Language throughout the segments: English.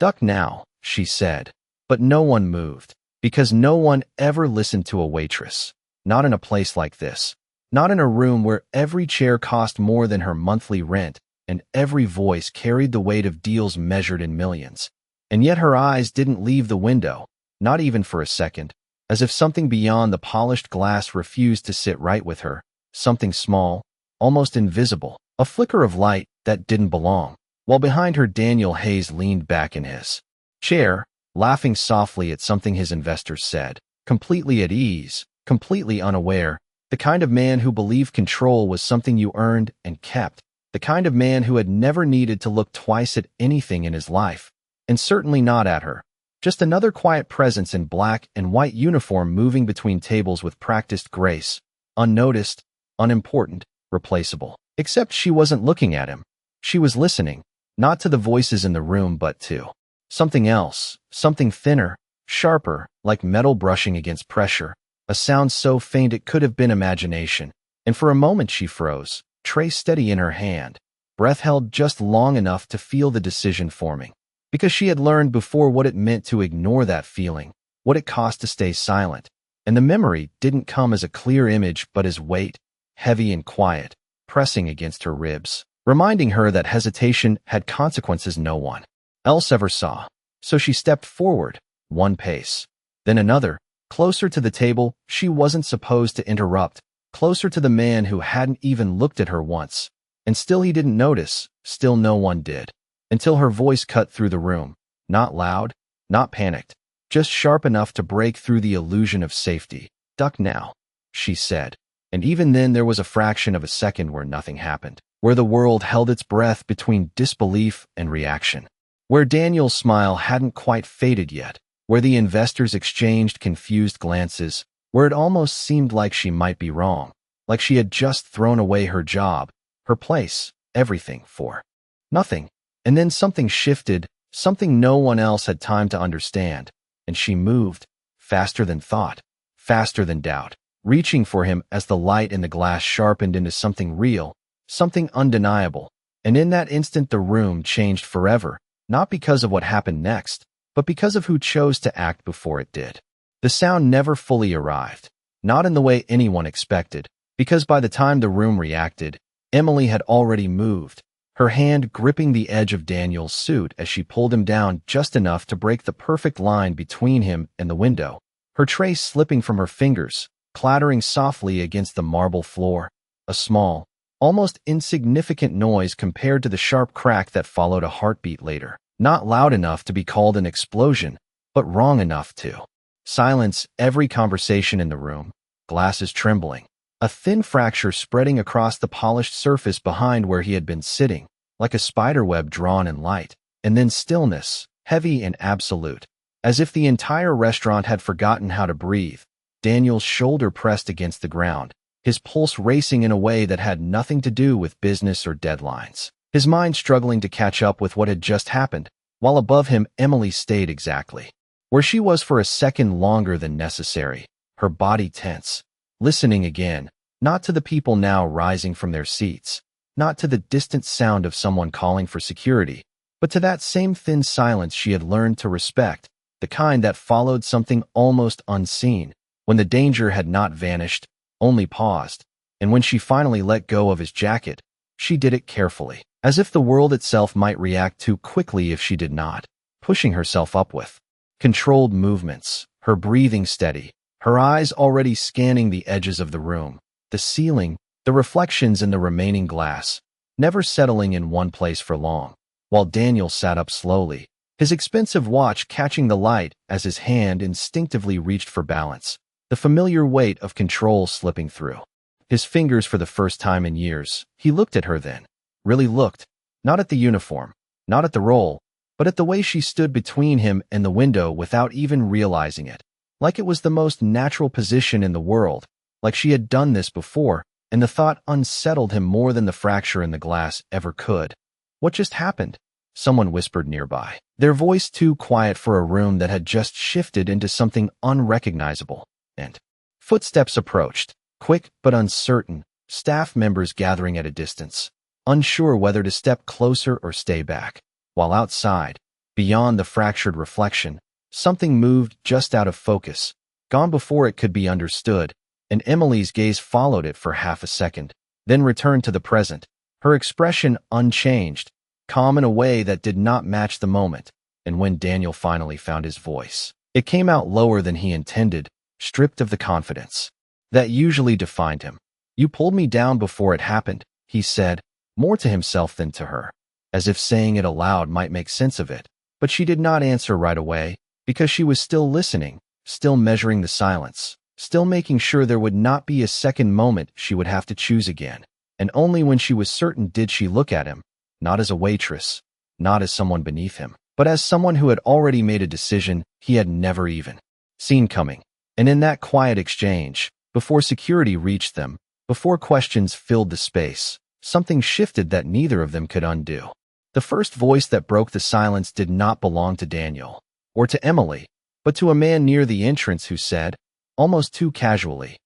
"Duck now," she said. But no one moved, because no one ever listened to a waitress. Not in a place like this. Not in a room where every chair cost more than her monthly rent, and every voice carried the weight of deals measured in millions. And yet her eyes didn't leave the window, not even for a second, as if something beyond the polished glass refused to sit right with her, something small, almost invisible, a flicker of light that didn't belong. While behind her, Daniel Hayes leaned back in his chair, laughing softly at something his investors said, completely at ease, completely unaware, the kind of man who believed control was something you earned and kept, the kind of man who had never needed to look twice at anything in his life, and certainly not at her. Just another quiet presence in black and white uniform moving between tables with practiced grace, unnoticed, unimportant, replaceable. Except she wasn't looking at him. She was listening, not to the voices in the room but to something else, something thinner, sharper, like metal brushing against pressure, a sound so faint it could have been imagination. And for a moment she froze, tray steady in her hand, breath held just long enough to feel the decision forming. Because she had learned before what it meant to ignore that feeling, what it cost to stay silent. And the memory didn't come as a clear image but as weight, heavy and quiet, pressing against her ribs, reminding her that hesitation had consequences no one else ever saw. So she stepped forward, one pace, then another, closer to the table she wasn't supposed to interrupt, closer to the man who hadn't even looked at her once. And still he didn't notice, still no one did. Until her voice cut through the room, not loud, not panicked, just sharp enough to break through the illusion of safety. "Duck now," she said. And even then there was a fraction of a second where nothing happened, where the world held its breath between disbelief and reaction, where Daniel's smile hadn't quite faded yet, where the investors exchanged confused glances, where it almost seemed like she might be wrong, like she had just thrown away her job, her place, everything for nothing. And then something shifted, something no one else had time to understand, and she moved, faster than thought, faster than doubt, reaching for him as the light in the glass sharpened into something real, something undeniable. And in that instant the room changed forever, not because of what happened next, but because of who chose to act before it did. The sound never fully arrived, not in the way anyone expected, because by the time the room reacted, Emily had already moved, her hand gripping the edge of Daniel's suit as she pulled him down just enough to break the perfect line between him and the window, her tray slipping from her fingers, clattering softly against the marble floor, a small, almost insignificant noise compared to the sharp crack that followed a heartbeat later, not loud enough to be called an explosion, but wrong enough to silence every conversation in the room, glasses trembling, a thin fracture spreading across the polished surface behind where he had been sitting, like a spiderweb drawn in light, and then stillness, heavy and absolute, as if the entire restaurant had forgotten how to breathe. Daniel's shoulder pressed against the ground, his pulse racing in a way that had nothing to do with business or deadlines, his mind struggling to catch up with what had just happened, while above him Emily stayed exactly where she was for a second longer than necessary, her body tense, listening again, not to the people now rising from their seats, not to the distant sound of someone calling for security, but to that same thin silence she had learned to respect, the kind that followed something almost unseen, when the danger had not vanished, only paused. And when she finally let go of his jacket, she did it carefully, as if the world itself might react too quickly if she did not, pushing herself up with controlled movements, her breathing steady, her eyes already scanning the edges of the room, the ceiling, the reflections in the remaining glass, never settling in one place for long, while Daniel sat up slowly, his expensive watch catching the light as his hand instinctively reached for balance, the familiar weight of control slipping through his fingers for the first time in years. He looked at her then, really looked, not at the uniform, not at the role, but at the way she stood between him and the window without even realizing it, like it was the most natural position in the world, like she had done this before, and the thought unsettled him more than the fracture in the glass ever could. "What just happened?" someone whispered nearby, their voice too quiet for a room that had just shifted into something unrecognizable. And footsteps approached, quick but uncertain, staff members gathering at a distance, unsure whether to step closer or stay back, while outside, Beyond the fractured reflection, something moved just out of focus, gone before it could be understood, and Emily's gaze followed it for half a second, then returned to the present, her expression unchanged, calm in a way that did not match the moment. And when Daniel finally found his voice, it came out lower than he intended, stripped of the confidence that usually defined him. "You pulled me down before it happened," he said, more to himself than to her, as if saying it aloud might make sense of it. But she did not answer right away, because she was still listening, still measuring the silence, still making sure there would not be a second moment she would have to choose again. And only when she was certain did she look at him, not as a waitress, not as someone beneath him, but as someone who had already made a decision he had never even seen coming. And in that quiet exchange, before security reached them, before questions filled the space, something shifted that neither of them could undo. The first voice that broke the silence did not belong to Daniel, or to Emily, but to a man near the entrance who said, almost too casually,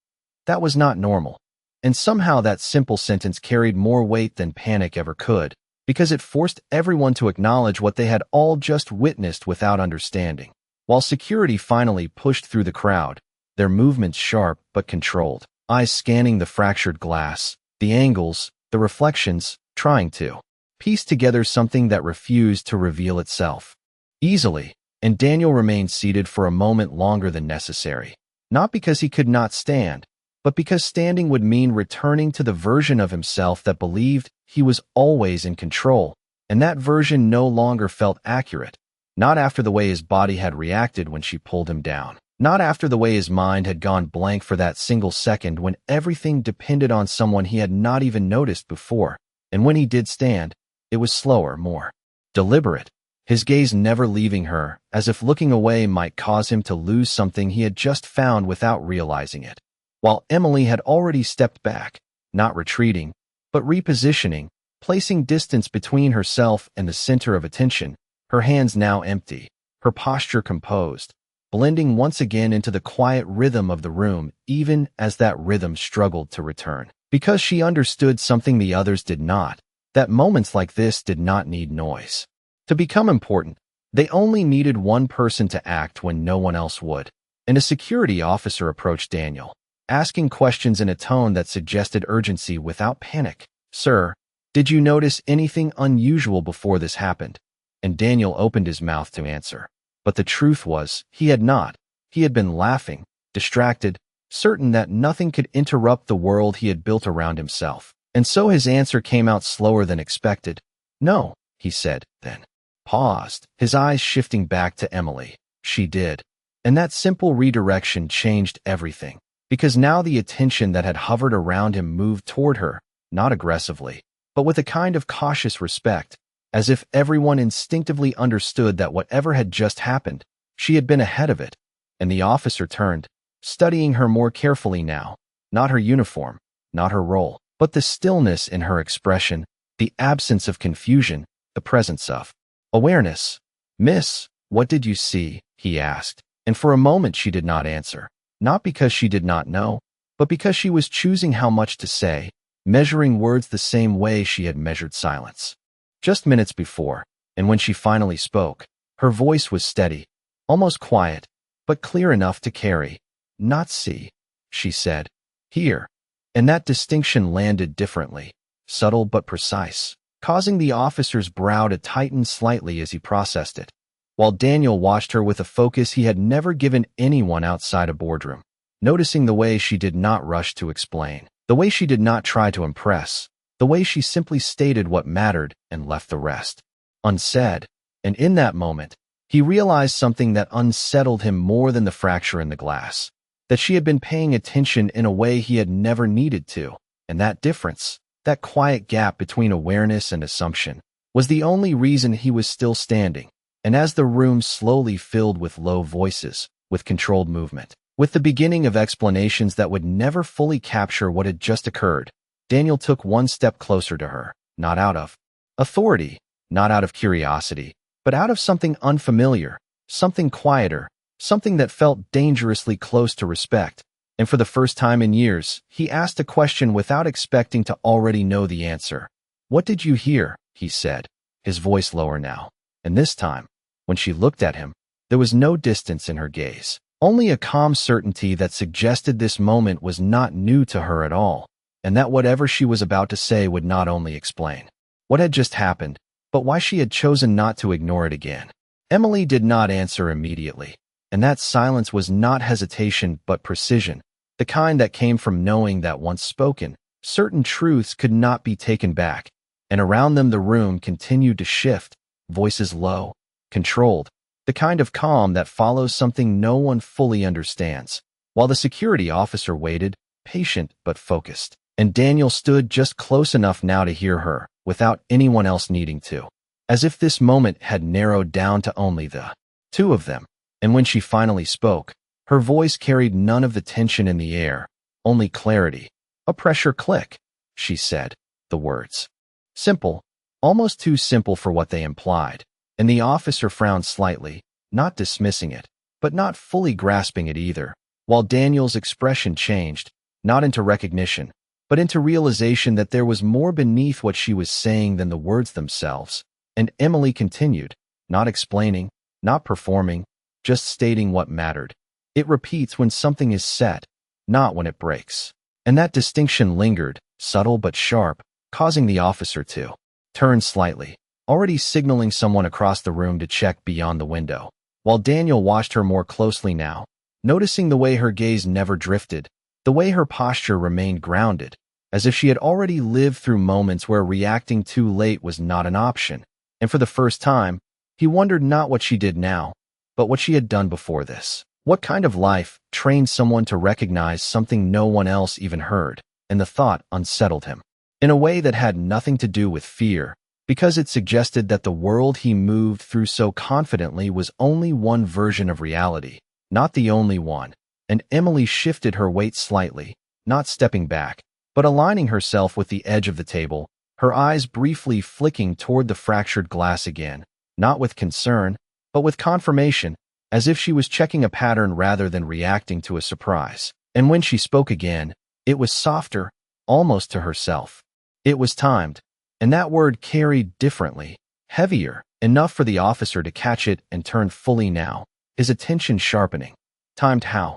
"That was not normal." And somehow that simple sentence carried more weight than panic ever could, because it forced everyone to acknowledge what they had all just witnessed without understanding. While security finally pushed through the crowd, their movements sharp but controlled, eyes scanning the fractured glass, the angles, the reflections, trying to piece together something that refused to reveal itself easily. And Daniel remained seated for a moment longer than necessary, not because he could not stand, but because standing would mean returning to the version of himself that believed he was always in control, and that version no longer felt accurate, not after the way his body had reacted when she pulled him down, not after the way his mind had gone blank for that single second when everything depended on someone he had not even noticed before. And when he did stand, it was slower, more deliberate, his gaze never leaving her, as if looking away might cause him to lose something he had just found without realizing it. While Emily had already stepped back, not retreating, but repositioning, placing distance between herself and the center of attention, her hands now empty, her posture composed, blending once again into the quiet rhythm of the room, even as that rhythm struggled to return. Because she understood something the others did not, that moments like this did not need noise to become important. They only needed one person to act when no one else would. And a security officer approached Daniel, asking questions in a tone that suggested urgency without panic. "Sir, did you notice anything unusual before this happened?" And Daniel opened his mouth to answer. But the truth was, he had not. He had been laughing, distracted, certain that nothing could interrupt the world he had built around himself. And so his answer came out slower than expected. "No," he said, then paused, his eyes shifting back to Emily. She did. And that simple redirection changed everything, because now the attention that had hovered around him moved toward her, not aggressively, but with a kind of cautious respect, as if everyone instinctively understood that whatever had just happened, she had been ahead of it. And the officer turned, studying her more carefully now, not her uniform, not her role, but the stillness in her expression, the absence of confusion, the presence of awareness. "Miss, what did you see?" he asked. And for a moment she did not answer, not because she did not know, but because she was choosing how much to say, measuring words the same way she had measured silence just minutes before. And when she finally spoke, her voice was steady, almost quiet, but clear enough to carry. "Not see," she said. "Hear." And that distinction landed differently, subtle but precise, causing the officer's brow to tighten slightly as he processed it, while Daniel watched her with a focus he had never given anyone outside a boardroom, noticing the way she did not rush to explain, the way she did not try to impress, the way she simply stated what mattered and left the rest unsaid. And in that moment, he realized something that unsettled him more than the fracture in the glass, that she had been paying attention in a way he had never needed to, and that difference, that quiet gap between awareness and assumption, was the only reason he was still standing. And as the room slowly filled with low voices, with controlled movement, with the beginning of explanations that would never fully capture what had just occurred, Daniel took one step closer to her, not out of authority, not out of curiosity, but out of something unfamiliar, something quieter, something that felt dangerously close to respect. And for the first time in years, he asked a question without expecting to already know the answer. "What did you hear?" he said, his voice lower now. And this time, When she looked at him, there was no distance in her gaze, only a calm certainty that suggested this moment was not new to her at all, and that whatever she was about to say would not only explain what had just happened, but why she had chosen not to ignore it again. Emily did not answer immediately, and that silence was not hesitation but precision, the kind that came from knowing that once spoken, certain truths could not be taken back, and around them the room continued to shift, voices low, controlled, the kind of calm that follows something no one fully understands, while the security officer waited, patient but focused, and Daniel stood just close enough now to hear her, without anyone else needing to, as if this moment had narrowed down to only the two of them. And when she finally spoke, her voice carried none of the tension in the air, only clarity. A pressure click, she said, the words. Simple, almost too simple for what they implied, and the officer frowned slightly, not dismissing it, but not fully grasping it either, while Daniel's expression changed, not into recognition, but into realization that there was more beneath what she was saying than the words themselves. And Emily continued, not explaining, not performing, just stating what mattered. It repeats when something is set, not when it breaks. And that distinction lingered, subtle but sharp, causing the officer to turn slightly, already signaling someone across the room to check beyond the window, while Daniel watched her more closely now, noticing the way her gaze never drifted, the way her posture remained grounded, as if she had already lived through moments where reacting too late was not an option. And for the first time, he wondered not what she did now, but what she had done before this. What kind of life trained someone to recognize something no one else even heard? And the thought unsettled him, in a way that had nothing to do with fear, because it suggested that the world he moved through so confidently was only one version of reality, not the only one. And Emily shifted her weight slightly, not stepping back, but aligning herself with the edge of the table, her eyes briefly flicking toward the fractured glass again, not with concern, but with confirmation, as if she was checking a pattern rather than reacting to a surprise. And when she spoke again, it was softer, almost to herself. It was timed, and that word carried differently, heavier, enough for the officer to catch it and turn fully now, his attention sharpening. Timed how?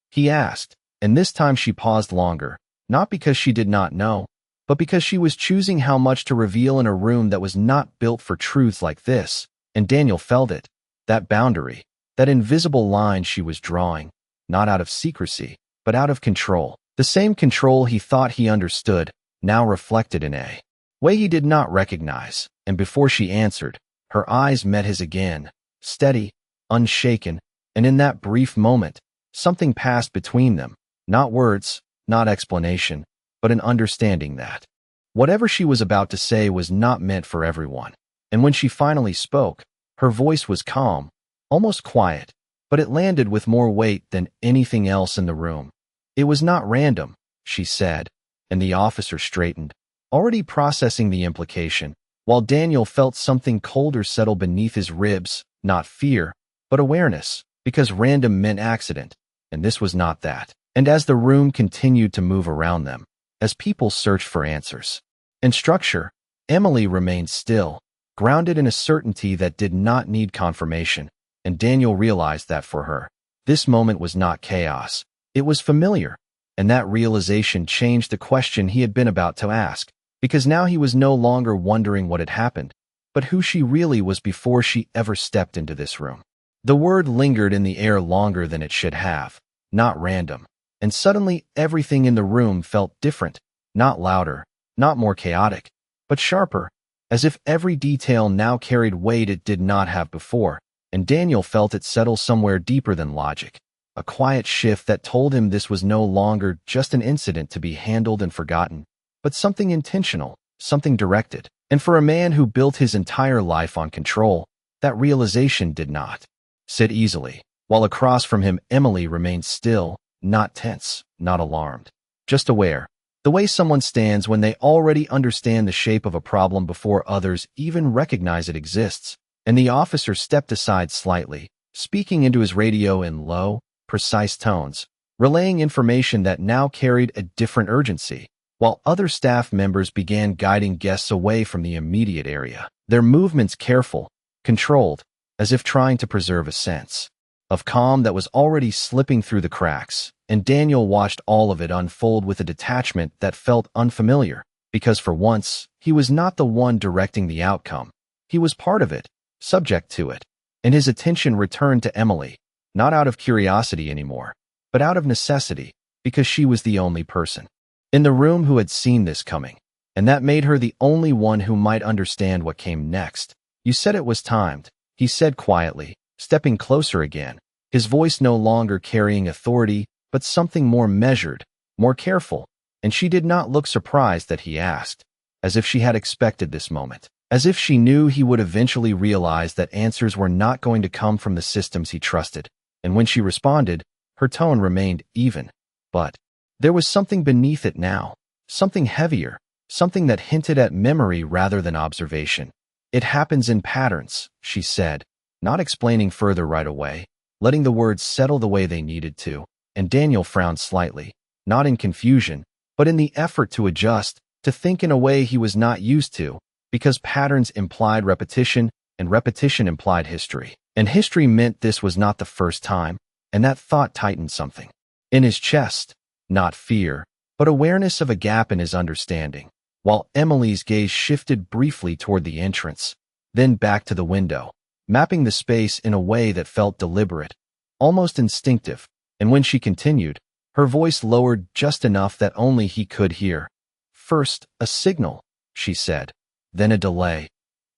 He asked, and this time she paused longer, not because she did not know, but because she was choosing how much to reveal in a room that was not built for truths like this, and Daniel felt it, that boundary, that invisible line she was drawing, not out of secrecy, but out of control, the same control he thought he understood, now reflected in a way he did not recognize. And before she answered, her eyes met his again, steady, unshaken, and in that brief moment, something passed between them, not words, not explanation, but an understanding that whatever she was about to say was not meant for everyone. And when she finally spoke, her voice was calm, almost quiet, but it landed with more weight than anything else in the room. It was not random, she said, and the officer straightened, already processing the implication, while Daniel felt something colder settle beneath his ribs, not fear, but awareness, because random meant accident, and this was not that. And as the room continued to move around them, as people searched for answers and structure, Emily remained still, grounded in a certainty that did not need confirmation, and Daniel realized that for her, this moment was not chaos, it was familiar, and that realization changed the question he had been about to ask, because now he was no longer wondering what had happened, but who she really was before she ever stepped into this room. The word lingered in the air longer than it should have, not random. And suddenly everything in the room felt different, not louder, not more chaotic, but sharper, as if every detail now carried weight it did not have before, and Daniel felt it settle somewhere deeper than logic, a quiet shift that told him this was no longer just an incident to be handled and forgotten, but something intentional, something directed. And for a man who built his entire life on control, that realization did not sit easily, while across from him Emily remained still, not tense, not alarmed, just aware, the way someone stands when they already understand the shape of a problem before others even recognize it exists. And the officer stepped aside slightly, speaking into his radio in low, precise tones, relaying information that now carried a different urgency, while other staff members began guiding guests away from the immediate area, their movements careful, controlled, as if trying to preserve a sense of calm that was already slipping through the cracks, and Daniel watched all of it unfold with a detachment that felt unfamiliar, because for once, he was not the one directing the outcome. He was part of it, subject to it, and his attention returned to Emily, not out of curiosity anymore, but out of necessity, because she was the only person in the room who had seen this coming, and that made her the only one who might understand what came next. "You said it was timed," he said quietly, stepping closer again, his voice no longer carrying authority, but something more measured, more careful, and she did not look surprised that he asked, as if she had expected this moment, as if she knew he would eventually realize that answers were not going to come from the systems he trusted. And when she responded, her tone remained even, but there was something beneath it now, something heavier, something that hinted at memory rather than observation. "It happens in patterns," she said, not explaining further right away, letting the words settle the way they needed to, and Daniel frowned slightly, not in confusion, but in the effort to adjust, to think in a way he was not used to, because patterns implied repetition, and repetition implied history. And history meant this was not the first time, and that thought tightened something in his chest, not fear, but awareness of a gap in his understanding, while Emily's gaze shifted briefly toward the entrance, then back to the window, mapping the space in a way that felt deliberate, almost instinctive, and when she continued, her voice lowered just enough that only he could hear. "First, a signal," she said, "then a delay."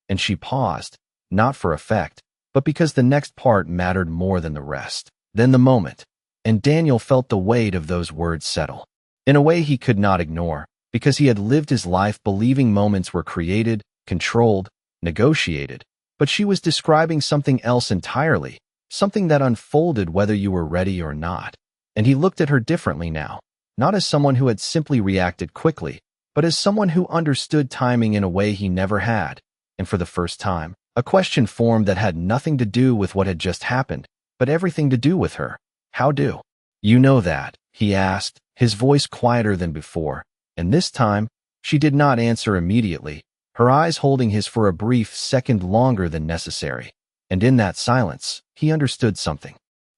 And she paused, not for effect, but because the next part mattered more than the rest. Then the moment, and Daniel felt the weight of those words settle, in a way he could not ignore, because he had lived his life believing moments were created, controlled, negotiated, but she was describing something else entirely, something that unfolded whether you were ready or not. And he looked at her differently now, not as someone who had simply reacted quickly, but as someone who understood timing in a way he never had. And for the first time, a question formed that had nothing to do with what had just happened, but everything to do with her. "How do you know that?" he asked, his voice quieter than before, and this time, she did not answer immediately, her eyes holding his for a brief second longer than necessary. And in that silence, he understood something,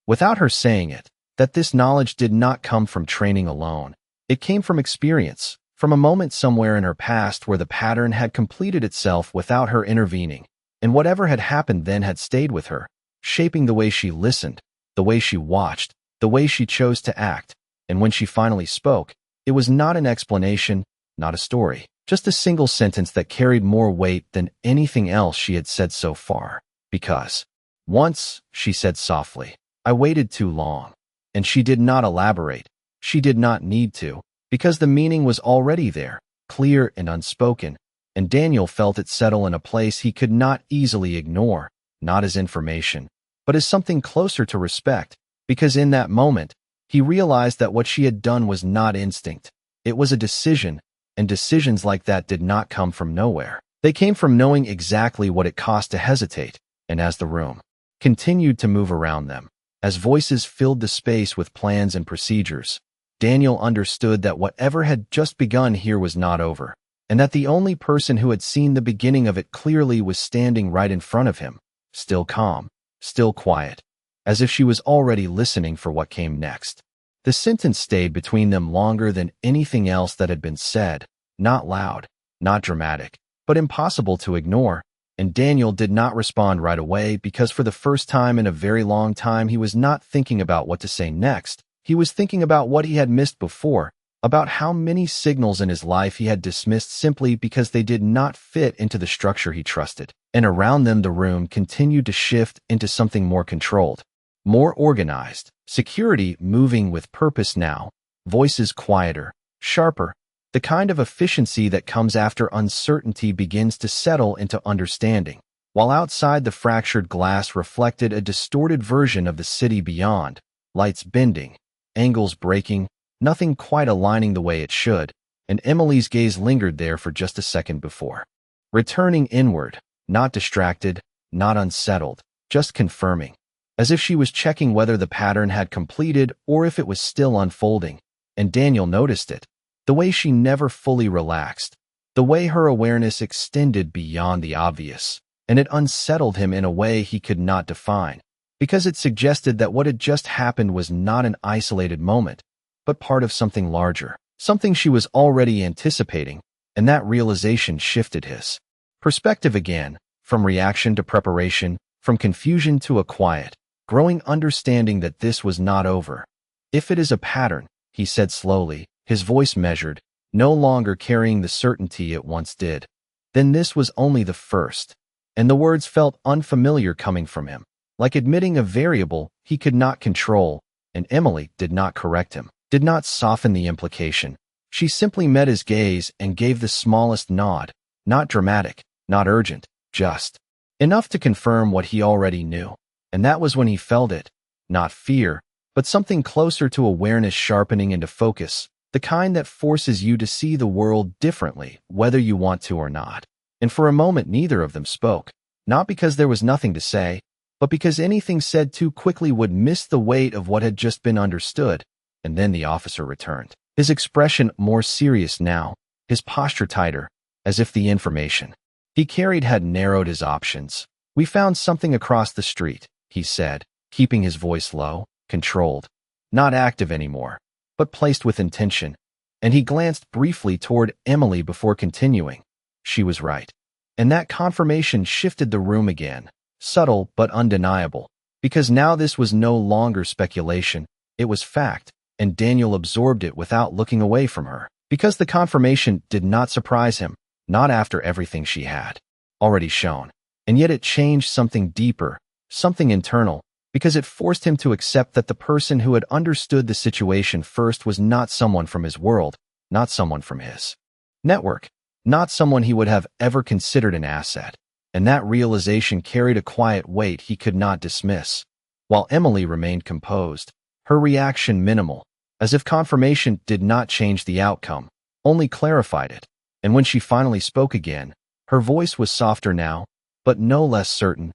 without her saying it, that this knowledge did not come from training alone. It came from experience, from a moment somewhere in her past where the pattern had completed itself without her intervening, and whatever had happened then had stayed with her, shaping the way she listened, the way she watched, the way she chose to act. And when she finally spoke, it was not an explanation, not a story, just a single sentence that carried more weight than anything else she had said so far. "Because once," she said softly, "I waited too long." And she did not elaborate. She did not need to, because the meaning was already there, clear and unspoken, and Daniel felt it settle in a place he could not easily ignore, not as information, but as something closer to respect, because in that moment, he realized that what she had done was not instinct. It was a decision, and decisions like that did not come from nowhere. They came from knowing exactly what it cost to hesitate, and as the room continued to move around them, as voices filled the space with plans and procedures, Daniel understood that whatever had just begun here was not over, and that the only person who had seen the beginning of it clearly was standing right in front of him, still calm, still quiet, as if she was already listening for what came next. The sentence stayed between them longer than anything else that had been said, not loud, not dramatic, but impossible to ignore. And Daniel did not respond right away because for the first time in a very long time he was not thinking about what to say next. He was thinking about what he had missed before, about how many signals in his life he had dismissed simply because they did not fit into the structure he trusted. And around them the room continued to shift into something more controlled, more organized, security moving with purpose now, voices quieter, sharper, the kind of efficiency that comes after uncertainty begins to settle into understanding, while outside the fractured glass reflected a distorted version of the city beyond, lights bending, angles breaking, nothing quite aligning the way it should, and Emily's gaze lingered there for just a second before returning inward, not distracted, not unsettled, just confirming, as if she was checking whether the pattern had completed or if it was still unfolding. And Daniel noticed it. The way she never fully relaxed, the way her awareness extended beyond the obvious, and it unsettled him in a way he could not define, because it suggested that what had just happened was not an isolated moment, but part of something larger, something she was already anticipating, and that realization shifted his perspective again, from reaction to preparation, from confusion to a quiet, growing understanding that this was not over. "If it is a pattern," he said slowly, his voice measured, no longer carrying the certainty it once did, "then this was only the first." And the words felt unfamiliar coming from him, like admitting a variable he could not control, and Emily did not correct him, did not soften the implication. She simply met his gaze and gave the smallest nod, not dramatic, not urgent, just enough to confirm what he already knew. And that was when he felt it, not fear, but something closer to awareness sharpening into focus, the kind that forces you to see the world differently, whether you want to or not. And for a moment neither of them spoke, not because there was nothing to say, but because anything said too quickly would miss the weight of what had just been understood. And then the officer returned, his expression more serious now, his posture tighter, as if the information he carried had narrowed his options. "We found something across the street," he said, keeping his voice low, controlled, not active anymore, but placed with intention, and he glanced briefly toward Emily before continuing. She was right. And that confirmation shifted the room again, subtle but undeniable, because now this was no longer speculation, it was fact, and Daniel absorbed it without looking away from her, because the confirmation did not surprise him, not after everything she had already shown, and yet it changed something deeper, something internal, because it forced him to accept that the person who had understood the situation first was not someone from his world, not someone from his network, not someone he would have ever considered an asset. And that realization carried a quiet weight he could not dismiss. While Emily remained composed, her reaction minimal, as if confirmation did not change the outcome, only clarified it. And when she finally spoke again, her voice was softer now, but no less certain.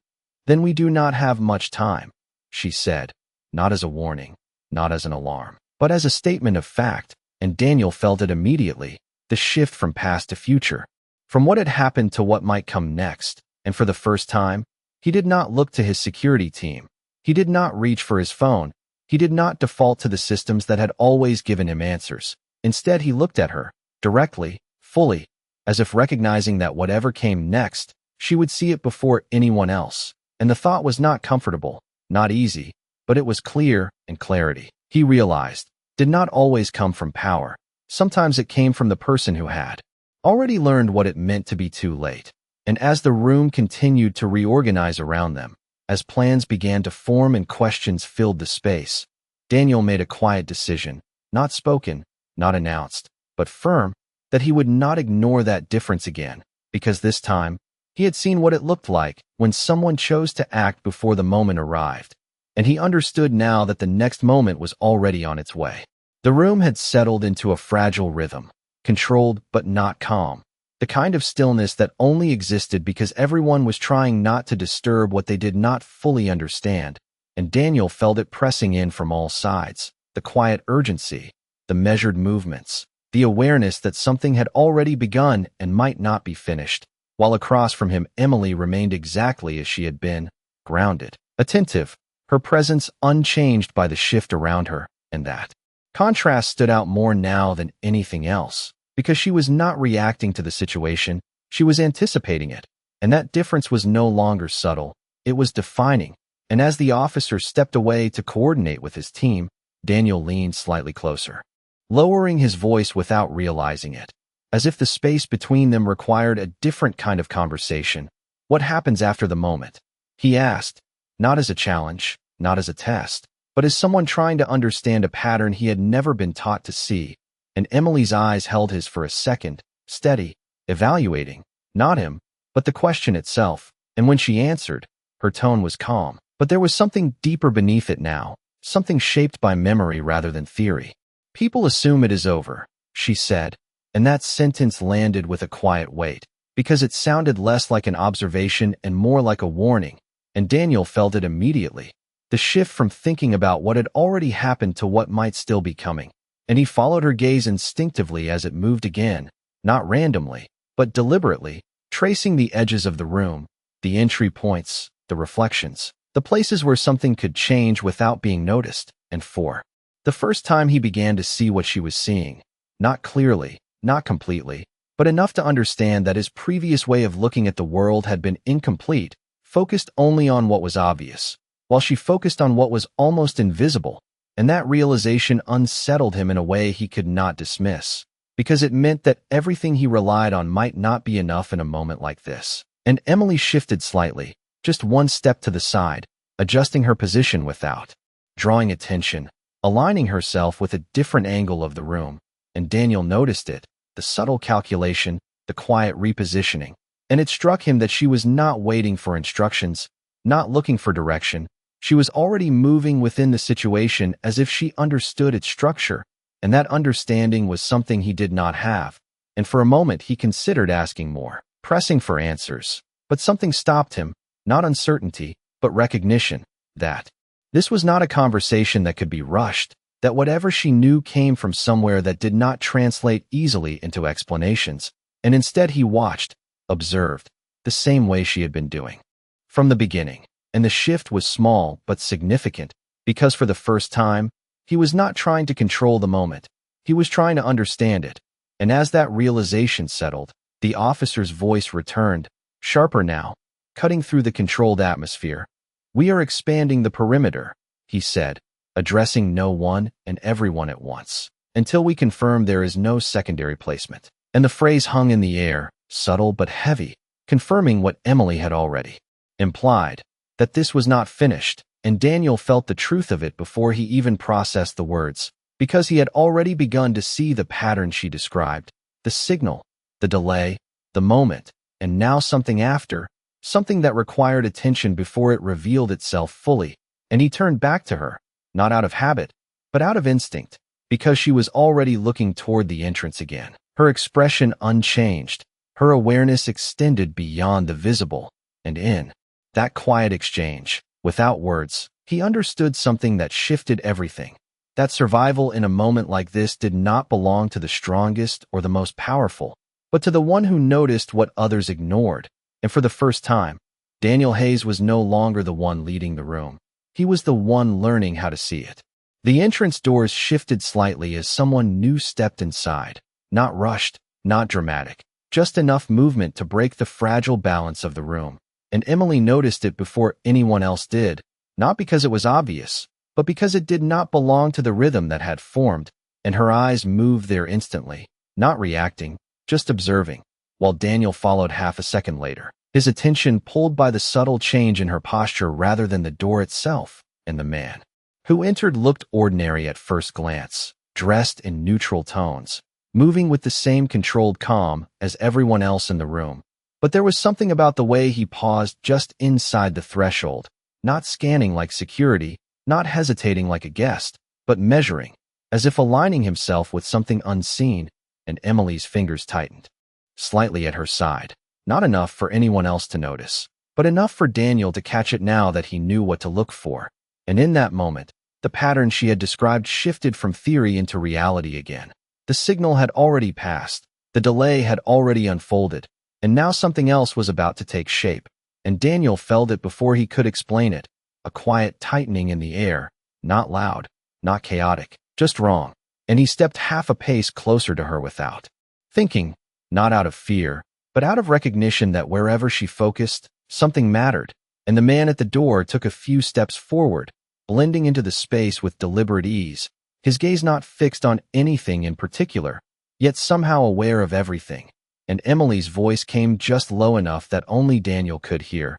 "Then we do not have much time," she said, not as a warning, not as an alarm, but as a statement of fact, and Daniel felt it immediately, the shift from past to future, from what had happened to what might come next. And for the first time, he did not look to his security team. He did not reach for his phone. He did not default to the systems that had always given him answers. Instead, he looked at her, directly, fully, as if recognizing that whatever came next, she would see it before anyone else. And the thought was not comfortable, not easy, but it was clear, and clarity, he realized, did not always come from power. Sometimes it came from the person who had already learned what it meant to be too late. And as the room continued to reorganize around them, as plans began to form and questions filled the space, Daniel made a quiet decision, not spoken, not announced, but firm, that he would not ignore that difference again, because this time, he had seen what it looked like when someone chose to act before the moment arrived, and he understood now that the next moment was already on its way. The room had settled into a fragile rhythm, controlled but not calm, the kind of stillness that only existed because everyone was trying not to disturb what they did not fully understand, and Daniel felt it pressing in from all sides, the quiet urgency, the measured movements, the awareness that something had already begun and might not be finished, while across from him Emily remained exactly as she had been, grounded, attentive, her presence unchanged by the shift around her, and that contrast stood out more now than anything else, because she was not reacting to the situation, she was anticipating it, and that difference was no longer subtle, it was defining. And as the officer stepped away to coordinate with his team, Daniel leaned slightly closer, lowering his voice without realizing it, as if the space between them required a different kind of conversation. "What happens after the moment?" he asked, not as a challenge, not as a test, but as someone trying to understand a pattern he had never been taught to see. And Emily's eyes held his for a second, steady, evaluating, not him, but the question itself. And when she answered, her tone was calm, but there was something deeper beneath it now, something shaped by memory rather than theory. "People assume it is over," she said, and that sentence landed with a quiet weight, because it sounded less like an observation and more like a warning, and Daniel felt it immediately, the shift from thinking about what had already happened to what might still be coming. And he followed her gaze instinctively as it moved again, not randomly, but deliberately, tracing the edges of the room, the entry points, the reflections, the places where something could change without being noticed. And for the first time, he began to see what she was seeing. Not clearly, not completely, but enough to understand that his previous way of looking at the world had been incomplete, focused only on what was obvious, while she focused on what was almost invisible. And that realization unsettled him in a way he could not dismiss, because it meant that everything he relied on might not be enough in a moment like this. And Emily shifted slightly, just one step to the side, adjusting her position without drawing attention, aligning herself with a different angle of the room. And Daniel noticed it, the subtle calculation, the quiet repositioning. And it struck him that she was not waiting for instructions, not looking for direction. She was already moving within the situation as if she understood its structure, and that understanding was something he did not have. And for a moment he considered asking more, pressing for answers. But something stopped him, not uncertainty, but recognition, that this was not a conversation that could be rushed, that whatever she knew came from somewhere that did not translate easily into explanations. And instead he watched, observed, the same way she had been doing from the beginning. And the shift was small but significant, because for the first time, he was not trying to control the moment. He was trying to understand it. And as that realization settled, the officer's voice returned, sharper now, cutting through the controlled atmosphere. "We are expanding the perimeter," he said, addressing no one and everyone at once, "until we confirm there is no secondary placement." And the phrase hung in the air, subtle but heavy, confirming what Emily had already implied, that this was not finished. And Daniel felt the truth of it before he even processed the words, because he had already begun to see the pattern she described, the signal, the delay, the moment, and now something after, something that required attention before it revealed itself fully. And he turned back to her, not out of habit, but out of instinct, because she was already looking toward the entrance again, her expression unchanged, her awareness extended beyond the visible. And in that quiet exchange, without words, he understood something that shifted everything. That survival in a moment like this did not belong to the strongest or the most powerful, but to the one who noticed what others ignored. And for the first time, Daniel Hayes was no longer the one leading the room. He was the one learning how to see it. The entrance doors shifted slightly as someone new stepped inside. Not rushed, not dramatic, just enough movement to break the fragile balance of the room. And Emily noticed it before anyone else did, not because it was obvious, but because it did not belong to the rhythm that had formed, and her eyes moved there instantly, not reacting, just observing, while Daniel followed half a second later, his attention pulled by the subtle change in her posture rather than the door itself. And the man who entered looked ordinary at first glance, dressed in neutral tones, moving with the same controlled calm as everyone else in the room. But there was something about the way he paused just inside the threshold, not scanning like security, not hesitating like a guest, but measuring, as if aligning himself with something unseen. And Emily's fingers tightened, slightly at her side, not enough for anyone else to notice, but enough for Daniel to catch it now that he knew what to look for. And in that moment, the pattern she had described shifted from theory into reality again. The signal had already passed, the delay had already unfolded, and now something else was about to take shape. And Daniel felt it before he could explain it, a quiet tightening in the air, not loud, not chaotic, just wrong. And he stepped half a pace closer to her without thinking, not out of fear, but out of recognition that wherever she focused, something mattered. And the man at the door took a few steps forward, blending into the space with deliberate ease, his gaze not fixed on anything in particular, yet somehow aware of everything. And Emily's voice came just low enough that only Daniel could hear.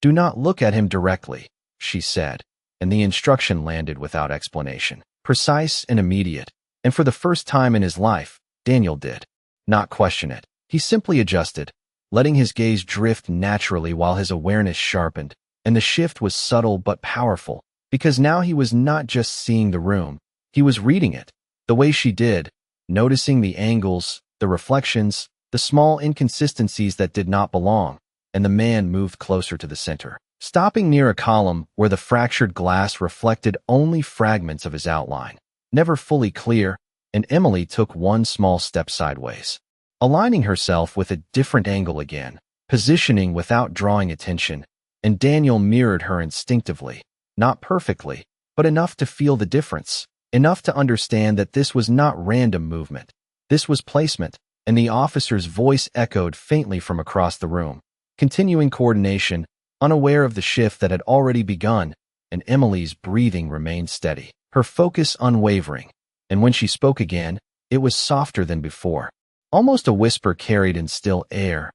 "Do not look at him directly," she said, and the instruction landed without explanation, precise and immediate. And for the first time in his life, Daniel did not question it. He simply adjusted, letting his gaze drift naturally while his awareness sharpened. And the shift was subtle but powerful, because now he was not just seeing the room, he was reading it, the way she did, noticing the angles, the reflections, the small inconsistencies that did not belong. And the man moved closer to the center, stopping near a column where the fractured glass reflected only fragments of his outline, never fully clear. And Emily took one small step sideways, aligning herself with a different angle again, positioning without drawing attention, and Daniel mirrored her instinctively. Not perfectly, but enough to feel the difference, enough to understand that this was not random movement. This was placement, and the officer's voice echoed faintly from across the room. Continuing coordination, unaware of the shift that had already begun, and Emily's breathing remained steady, her focus unwavering. And when she spoke again, it was softer than before, almost a whisper carried in still air.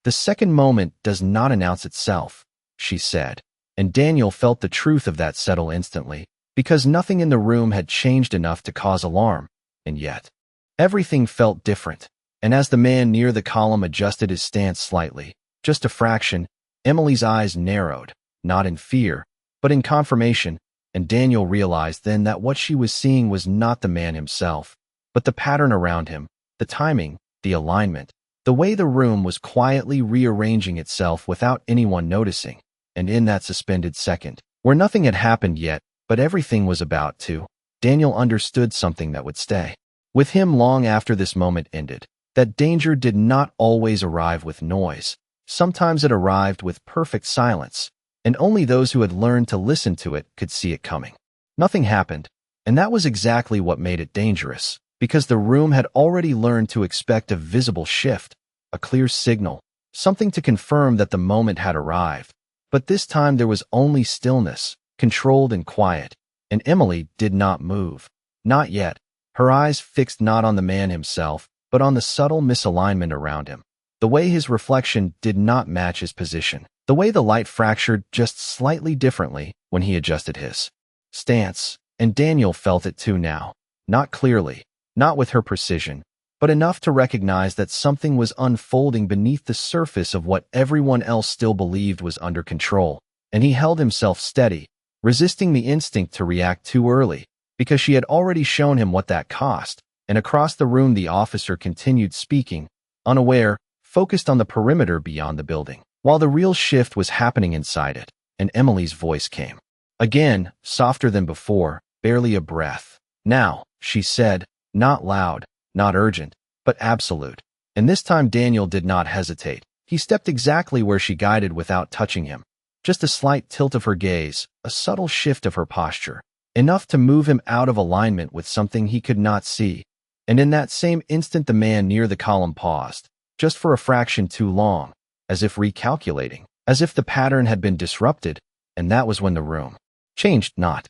"The second moment does not announce itself," she said, and Daniel felt the truth of that settle instantly, because nothing in the room had changed enough to cause alarm, and yet everything felt different. And as the man near the column adjusted his stance slightly, just a fraction, Emily's eyes narrowed, not in fear, but in confirmation, and Daniel realized then that what she was seeing was not the man himself, but the pattern around him, the timing, the alignment, the way the room was quietly rearranging itself without anyone noticing. And in that suspended second, where nothing had happened yet, but everything was about to, Daniel understood something that would stay with him long after this moment ended, that danger did not always arrive with noise. Sometimes it arrived with perfect silence, and only those who had learned to listen to it could see it coming. Nothing happened, and that was exactly what made it dangerous, because the room had already learned to expect a visible shift, a clear signal, something to confirm that the moment had arrived. But this time there was only stillness, controlled and quiet, and Emily did not move. Not yet, her eyes fixed not on the man himself, but on the subtle misalignment around him. The way his reflection did not match his position. The way the light fractured just slightly differently when he adjusted his stance. And Daniel felt it too now. Not clearly, not with her precision, but enough to recognize that something was unfolding beneath the surface of what everyone else still believed was under control. And he held himself steady, resisting the instinct to react too early, because she had already shown him what that cost. And across the room the officer continued speaking, unaware, focused on the perimeter beyond the building, while the real shift was happening inside it. And Emily's voice came. Again, softer than before, barely a breath. "Now," she said, not loud, not urgent, but absolute. And this time Daniel did not hesitate. He stepped exactly where she guided without touching him. Just a slight tilt of her gaze, a subtle shift of her posture, enough to move him out of alignment with something he could not see. And in that same instant the man near the column paused, just for a fraction too long, as if recalculating, as if the pattern had been disrupted, and that was when the room changed, not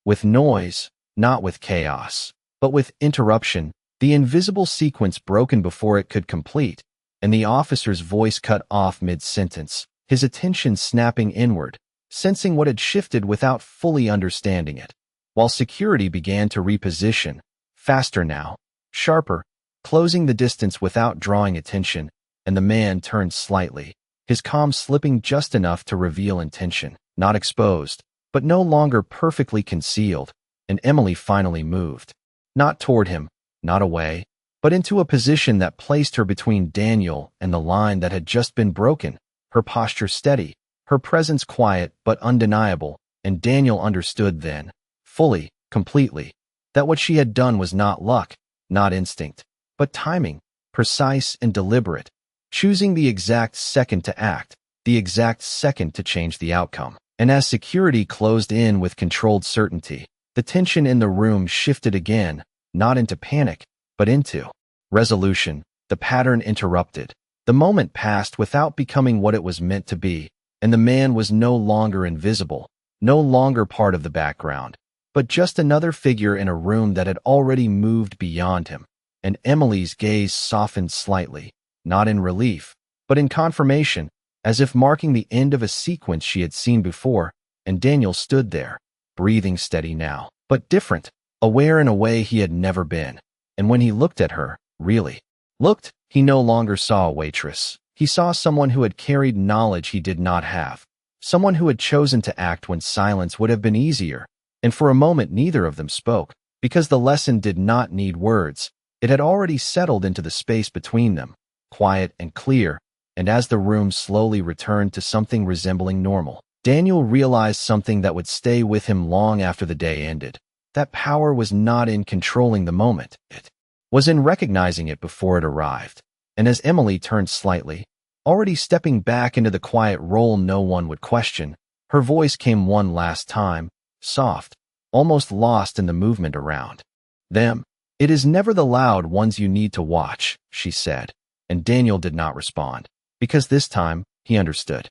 with noise, not with chaos, but with interruption, the invisible sequence broken before it could complete, and the officer's voice cut off mid-sentence, his attention snapping inward, sensing what had shifted without fully understanding it, while security began to reposition, faster now, sharper, closing the distance without drawing attention, and the man turned slightly, his calm slipping just enough to reveal intention, not exposed, but no longer perfectly concealed, and Emily finally moved. Not toward him, not away, but into a position that placed her between Daniel and the line that had just been broken, her posture steady, her presence quiet but undeniable, and Daniel understood then, fully, completely, that what she had done was not luck, not instinct, but timing, precise and deliberate, choosing the exact second to act, the exact second to change the outcome. And as security closed in with controlled certainty, the tension in the room shifted again, not into panic, but into resolution. The pattern interrupted. The moment passed without becoming what it was meant to be, and the man was no longer invisible, no longer part of the background, but just another figure in a room that had already moved beyond him. And Emily's gaze softened slightly, not in relief, but in confirmation, as if marking the end of a sequence she had seen before, and Daniel stood there, breathing steady now, but different, aware in a way he had never been. And when he looked at her, really looked, he no longer saw a waitress. He saw someone who had carried knowledge he did not have, someone who had chosen to act when silence would have been easier. And for a moment neither of them spoke, because the lesson did not need words. It had already settled into the space between them, quiet and clear, and as the room slowly returned to something resembling normal, Daniel realized something that would stay with him long after the day ended. That power was not in controlling the moment. It was in recognizing it before it arrived. And as Emily turned slightly, Already stepping back into the quiet role no one would question, her voice came one last time, soft, almost lost in the movement around them. "It is never the loud ones you need to watch," she said, and Daniel did not respond, because this time he understood.